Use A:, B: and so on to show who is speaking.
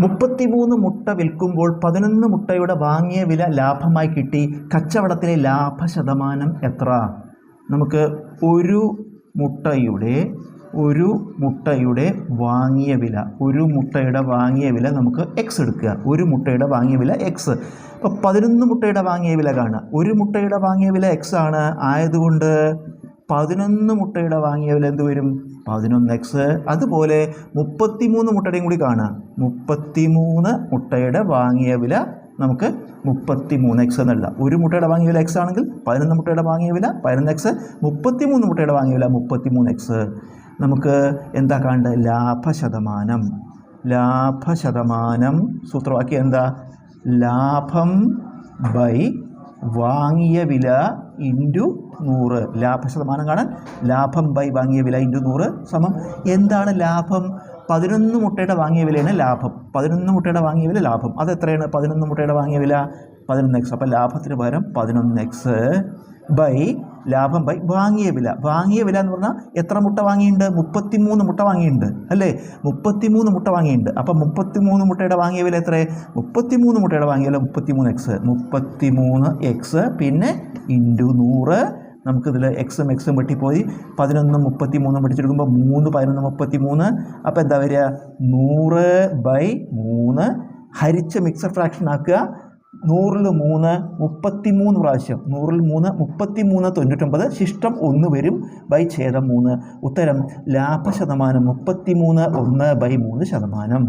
A: 33 മുട്ട വിൽക്കുമ്പോൾ 11 മുട്ടയുടെ വാങ്ങിയ വില ലാഭമായി കിട്ടി. കച്ചവടത്തിലെ ലാഭശതമാനം എത്ര? നമുക്ക് ഒരു മുട്ടയുടെ വാങ്ങിയ വില നമുക്ക് എക്സ് എടുക്കുക. ഒരു മുട്ടയുടെ വാങ്ങിയ വില എക്സ്. അപ്പോൾ 11 മുട്ടയുടെ വാങ്ങിയ വില കാണുക. ഒരു മുട്ടയുടെ വാങ്ങിയ വില എക്സ് ആണ്. ആയതുകൊണ്ട് 11 മുട്ടയുടെ വാങ്ങിയ വില എന്ത് വരും? 11x. അതുപോലെ 33 മുട്ടയുടെയും കൂടി കാണുക. 33 മുട്ടയുടെ വാങ്ങിയ വില നമുക്ക് 33x എന്നല്ല. ഒരു മുട്ടയുടെ വാങ്ങിയ വില എക്സ് ആണെങ്കിൽ 11 മുട്ടയുടെ വാങ്ങിയ വില 11x, 33 മുട്ടയുടെ വാങ്ങിയ വില 33x. നമുക്ക് എന്താ കാണേണ്ടത്? ലാഭശതമാനം സൂത്രവാക്യം എന്താ? ലാഭം ബൈ വാങ്ങിയ വില ഇൻറ്റു 100. ലാഭശതമാനം കാണാൻ ലാഭം ബൈ വാങ്ങിയ വില ഇൻറ്റു 100 സമം എന്താണ് ലാഭം? 11 മുട്ടയുടെ വാങ്ങിയ വിലയാണ് ലാഭം. 11 മുട്ടയുടെ വാങ്ങിയ വില ലാഭം. അതെത്രയാണ്? 11 മുട്ടയുടെ വാങ്ങിയ വില 11x. അപ്പോൾ ലാഭത്തിന് പകരം 11x ബൈ ലാഭം ബൈ വാങ്ങിയ വില. വാങ്ങിയ വില എന്ന് പറഞ്ഞാൽ എത്ര മുട്ട വാങ്ങിയിട്ടുണ്ട്? 33 മുട്ട വാങ്ങിയിട്ടുണ്ട് അല്ലേ? 33 മുട്ട വാങ്ങിയിട്ടുണ്ട്. അപ്പം 33 മുട്ടയുടെ വാങ്ങിയ വില എത്ര? 33 മുട്ടയുടെ വാങ്ങിയ വില 33x പിന്നെ ഇൻറ്റു 100. നമുക്കിതിൽ എക്സും വെട്ടിപ്പോയി. 11 33 പഠിച്ചെടുക്കുമ്പോൾ 3 11 33. അപ്പോൾ എന്താ വരിക? 100/3 ഹരിച്ച് മിക്സർ ഫ്രാക്ഷൻ ആക്കുക. 100ൽ 3 33 പ്രാവശ്യം. 100ൽ 3 33 99. ശിഷ്ടം 1 വരും. ബൈ ഛേദം 3. ഉത്തരം ലാഭശതമാനം 33 1/3%.